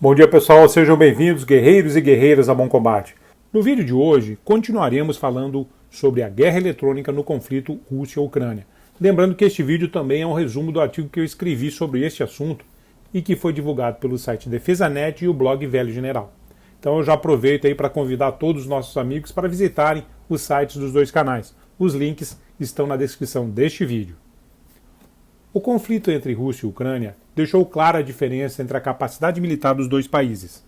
Bom dia pessoal, sejam bem-vindos guerreiros e guerreiras a Bom Combate. No vídeo de hoje, continuaremos falando sobre a guerra eletrônica no conflito Rússia-Ucrânia. Lembrando que este vídeo também é um resumo do artigo que eu escrevi sobre este assunto e que foi divulgado pelo site DefesaNet e o blog Velho General. Então eu já aproveito aí para convidar todos os nossos amigos para visitarem os sites dos dois canais. Os links estão na descrição deste vídeo. O conflito entre Rússia e Ucrânia deixou clara a diferença entre a capacidade militar dos dois países.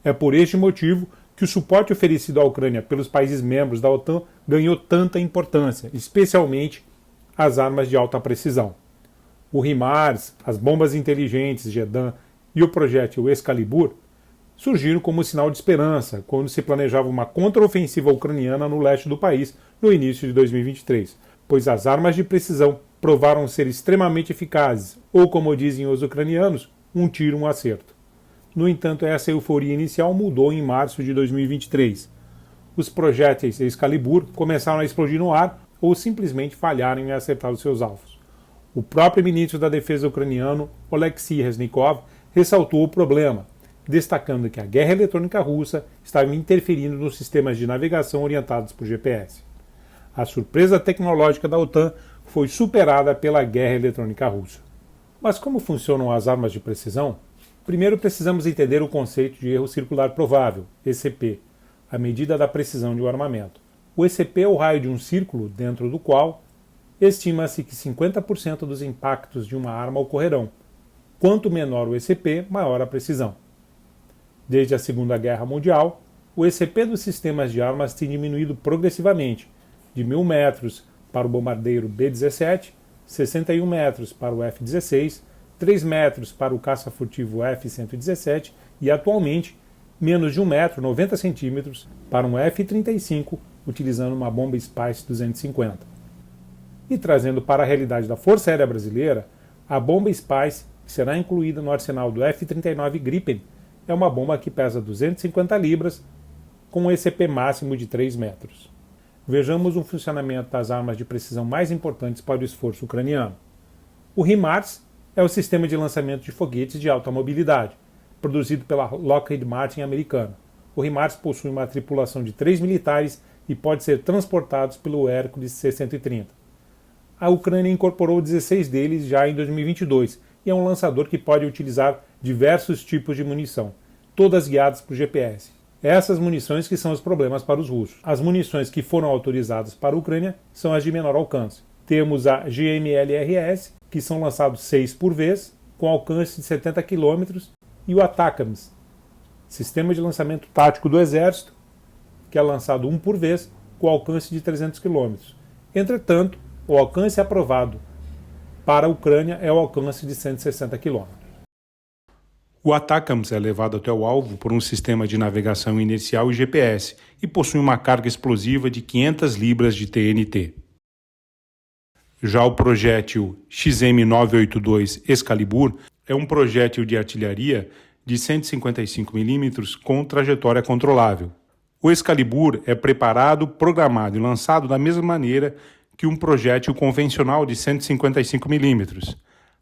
É por este motivo que o suporte oferecido à Ucrânia pelos países membros da OTAN ganhou tanta importância, especialmente as armas de alta precisão. O HIMARS, as bombas inteligentes GEDAM e o projétil Excalibur surgiram como sinal de esperança quando se planejava uma contraofensiva ucraniana no leste do país no início de 2023, pois as armas de precisão provaram ser extremamente eficazes, ou como dizem os ucranianos, um tiro, um acerto. No entanto, essa euforia inicial mudou em março de 2023. Os projéteis Excalibur começaram a explodir no ar ou simplesmente falharam em acertar os seus alvos. O próprio ministro da Defesa ucraniano, Oleksiy Reznikov, ressaltou o problema, destacando que a guerra eletrônica russa estava interferindo nos sistemas de navegação orientados por GPS. A surpresa tecnológica da OTAN foi superada pela guerra eletrônica russa. Mas como funcionam as armas de precisão? Primeiro precisamos entender o conceito de erro circular provável, ECP, a medida da precisão de um armamento. O ECP é o raio de um círculo dentro do qual estima-se que 50% dos impactos de uma arma ocorrerão. Quanto menor o ECP, maior a precisão. Desde a Segunda Guerra Mundial, o ECP dos sistemas de armas tem diminuído progressivamente, de 1.000 metros para o bombardeiro B-17, 61 metros para o F-16, 3 metros para o caça-furtivo F-117 e, atualmente, menos de 1 metro, 90 centímetros, para um F-35, utilizando uma bomba Spice 250. E trazendo para a realidade da Força Aérea Brasileira, a bomba Spice, que será incluída no arsenal do F-39 Gripen, é uma bomba que pesa 250 libras, com um ECP máximo de 3 metros. Vejamos o funcionamento das armas de precisão mais importantes para o esforço ucraniano. O HIMARS é o sistema de lançamento de foguetes de alta mobilidade, produzido pela Lockheed Martin americana. O HIMARS possui uma tripulação de 3 militares e pode ser transportado pelo Hércules C-130. A Ucrânia incorporou 16 deles já em 2022 e é um lançador que pode utilizar diversos tipos de munição, todas guiadas por GPS. Essas munições que são os problemas para os russos. As munições que foram autorizadas para a Ucrânia são as de menor alcance. Temos a GMLRS, que são lançados 6 por vez, com alcance de 70 km, e o ATACMS, sistema de lançamento tático do Exército, que é lançado 1 por vez, com alcance de 300 km. Entretanto, o alcance aprovado para a Ucrânia é o alcance de 160 km. O ATACMS é levado até o alvo por um sistema de navegação inercial e GPS e possui uma carga explosiva de 500 libras de TNT. Já o projétil XM982 Excalibur é um projétil de artilharia de 155 mm com trajetória controlável. O Excalibur é preparado, programado e lançado da mesma maneira que um projétil convencional de 155 mm.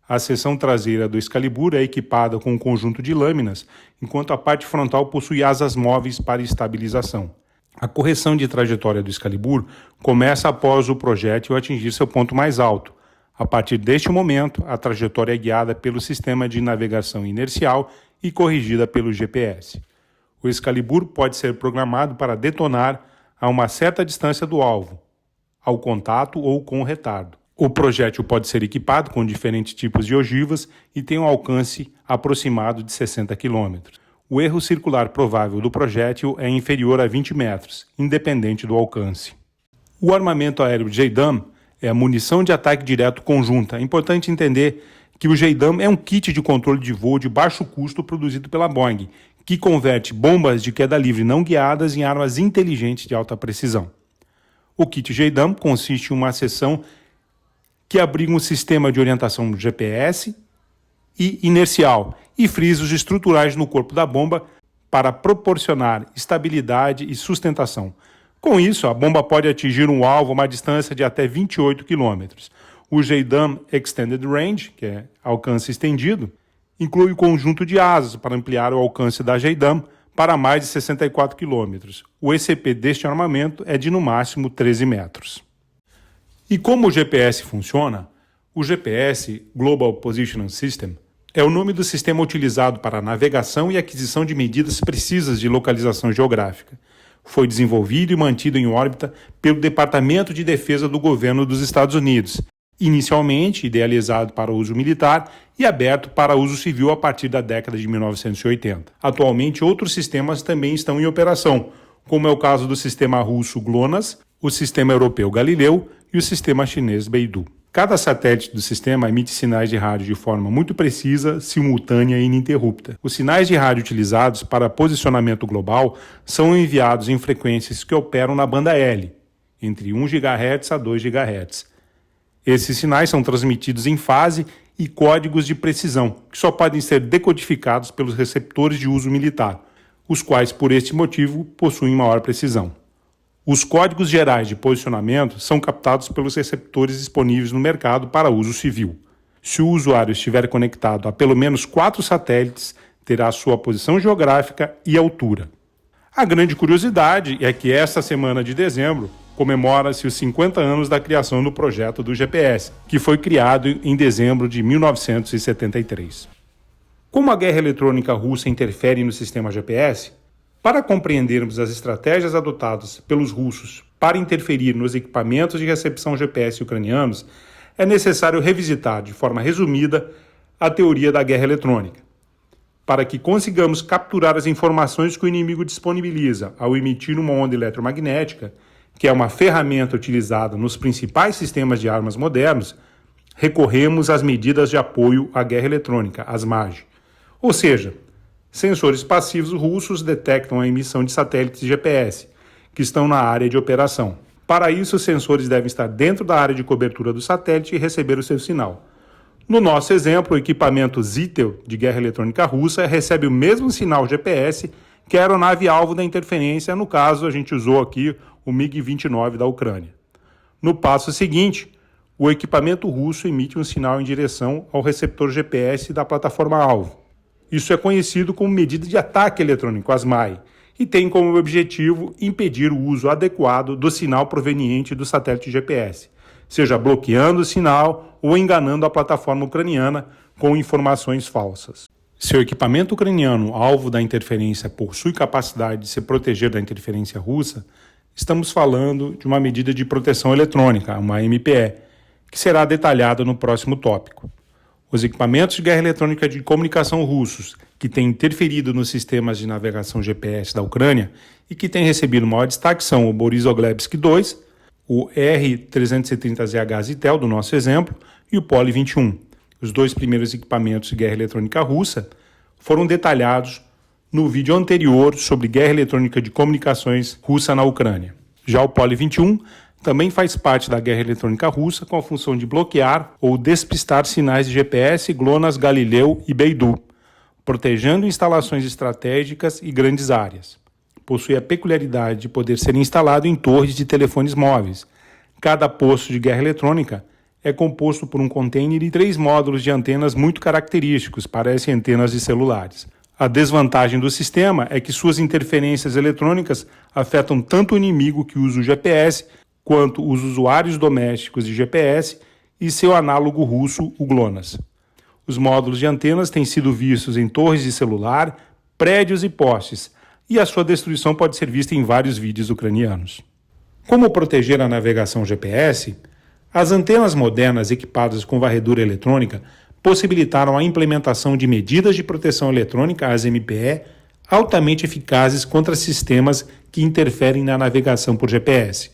A seção traseira do Excalibur é equipada com um conjunto de lâminas, enquanto a parte frontal possui asas móveis para estabilização. A correção de trajetória do Excalibur começa após o projétil atingir seu ponto mais alto. A partir deste momento, a trajetória é guiada pelo sistema de navegação inercial e corrigida pelo GPS. O Excalibur pode ser programado para detonar a uma certa distância do alvo, ao contato ou com retardo. O projétil pode ser equipado com diferentes tipos de ogivas e tem um alcance aproximado de 60 km. O erro circular provável do projétil é inferior a 20 metros, independente do alcance. O armamento aéreo JDAM é a munição de ataque direto conjunta. É importante entender que o JDAM é um kit de controle de voo de baixo custo produzido pela Boeing, que converte bombas de queda livre não guiadas em armas inteligentes de alta precisão. O kit JDAM consiste em uma seção que abriga um sistema de orientação GPS e inercial e frisos estruturais no corpo da bomba para proporcionar estabilidade e sustentação. Com isso, a bomba pode atingir um alvo a uma distância de até 28 km. O JDAM Extended Range, que é alcance estendido, inclui o conjunto de asas para ampliar o alcance da JDAM para mais de 64 km. O ECP deste armamento é de no máximo 13 metros. E como o GPS funciona? O GPS, Global Positioning System, é o nome do sistema utilizado para a navegação e aquisição de medidas precisas de localização geográfica. Foi desenvolvido e mantido em órbita pelo Departamento de Defesa do Governo dos Estados Unidos, inicialmente idealizado para uso militar e aberto para uso civil a partir da década de 1980. Atualmente, outros sistemas também estão em operação, como é o caso do sistema russo GLONASS, o sistema europeu Galileu e o sistema chinês Beidou. Cada satélite do sistema emite sinais de rádio de forma muito precisa, simultânea e ininterrupta. Os sinais de rádio utilizados para posicionamento global são enviados em frequências que operam na banda L, entre 1 GHz a 2 GHz. Esses sinais são transmitidos em fase e códigos de precisão, que só podem ser decodificados pelos receptores de uso militar, os quais, por este motivo, possuem maior precisão. Os códigos gerais de posicionamento são captados pelos receptores disponíveis no mercado para uso civil. Se o usuário estiver conectado a pelo menos 4 satélites, terá sua posição geográfica e altura. A grande curiosidade é que esta semana de dezembro comemora-se os 50 anos da criação do projeto do GPS, que foi criado em dezembro de 1973. Como a guerra eletrônica russa interfere no sistema GPS? Para compreendermos as estratégias adotadas pelos russos para interferir nos equipamentos de recepção GPS ucranianos, é necessário revisitar de forma resumida a teoria da guerra eletrônica. Para que consigamos capturar as informações que o inimigo disponibiliza ao emitir uma onda eletromagnética, que é uma ferramenta utilizada nos principais sistemas de armas modernos, recorremos às medidas de apoio à guerra eletrônica, as MAG. Ou seja, sensores passivos russos detectam a emissão de satélites GPS, que estão na área de operação. Para isso, os sensores devem estar dentro da área de cobertura do satélite e receber o seu sinal. No nosso exemplo, o equipamento Zytel de guerra eletrônica russa recebe o mesmo sinal GPS que a aeronave-alvo da interferência, no caso, a gente usou aqui o MiG-29 da Ucrânia. No passo seguinte, o equipamento russo emite um sinal em direção ao receptor GPS da plataforma-alvo. Isso é conhecido como medida de ataque eletrônico, as MAI, e tem como objetivo impedir o uso adequado do sinal proveniente do satélite GPS, seja bloqueando o sinal ou enganando a plataforma ucraniana com informações falsas. Se o equipamento ucraniano, alvo da interferência, possui capacidade de se proteger da interferência russa, estamos falando de uma medida de proteção eletrônica, uma MPE, que será detalhada no próximo tópico. Os equipamentos de guerra eletrônica de comunicação russos que têm interferido nos sistemas de navegação GPS da Ucrânia e que têm recebido maior destaque são o Borisov-Glebsky 2, o R-330ZH Zytel, do nosso exemplo, e o Poly-21. Os dois primeiros equipamentos de guerra eletrônica russa foram detalhados no vídeo anterior sobre guerra eletrônica de comunicações russa na Ucrânia. Já o Poly-21 também faz parte da guerra eletrônica russa com a função de bloquear ou despistar sinais de GPS, GLONASS, Galileu e Beidou, protegendo instalações estratégicas e grandes áreas. Possui a peculiaridade de poder ser instalado em torres de telefones móveis. Cada posto de guerra eletrônica é composto por um container e 3 módulos de antenas muito característicos, parecem antenas de celulares. A desvantagem do sistema é que suas interferências eletrônicas afetam tanto o inimigo que usa o GPS, quanto os usuários domésticos de GPS e seu análogo russo, o GLONASS. Os módulos de antenas têm sido vistos em torres de celular, prédios e postes, e a sua destruição pode ser vista em vários vídeos ucranianos. Como proteger a navegação GPS? As antenas modernas equipadas com varredura eletrônica possibilitaram a implementação de medidas de proteção eletrônica, as MPE, altamente eficazes contra sistemas que interferem na navegação por GPS.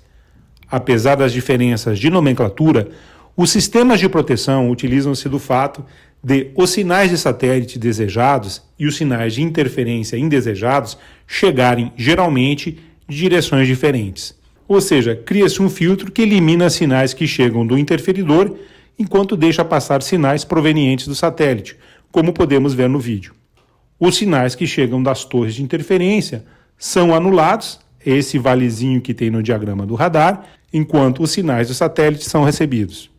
Apesar das diferenças de nomenclatura, os sistemas de proteção utilizam-se do fato de os sinais de satélite desejados e os sinais de interferência indesejados chegarem, geralmente, de direções diferentes. Ou seja, cria-se um filtro que elimina sinais que chegam do interferidor, enquanto deixa passar sinais provenientes do satélite, como podemos ver no vídeo. Os sinais que chegam das torres de interferência são anulados, esse valezinho que tem no diagrama do radar, enquanto os sinais do satélite são recebidos.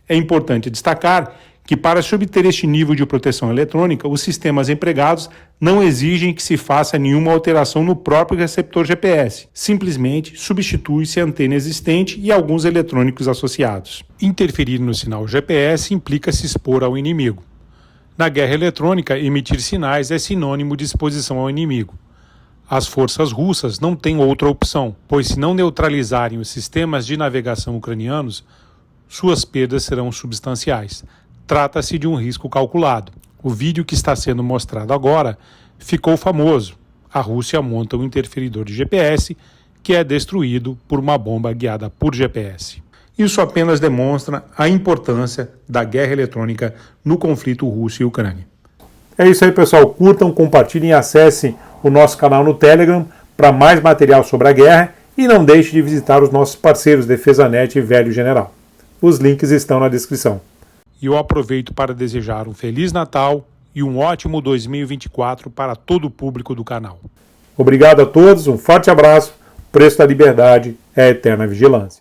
É importante destacar que para se obter este nível de proteção eletrônica, os sistemas empregados não exigem que se faça nenhuma alteração no próprio receptor GPS. Simplesmente substitui-se a antena existente e alguns eletrônicos associados. Interferir no sinal GPS implica se expor ao inimigo. Na guerra eletrônica, emitir sinais é sinônimo de exposição ao inimigo. As forças russas não têm outra opção, pois se não neutralizarem os sistemas de navegação ucranianos, suas perdas serão substanciais. Trata-se de um risco calculado. O vídeo que está sendo mostrado agora ficou famoso. A Rússia monta um interferidor de GPS que é destruído por uma bomba guiada por GPS. Isso apenas demonstra a importância da guerra eletrônica no conflito Rússia e Ucrânia. É isso aí, pessoal. Curtam, compartilhem e acessem o nosso canal no Telegram para mais material sobre a guerra e não deixe de visitar os nossos parceiros DefesaNet e Velho General. Os links estão na descrição. E eu aproveito para desejar um Feliz Natal e um ótimo 2024 para todo o público do canal. Obrigado a todos, um forte abraço. O preço da liberdade é a eterna vigilância.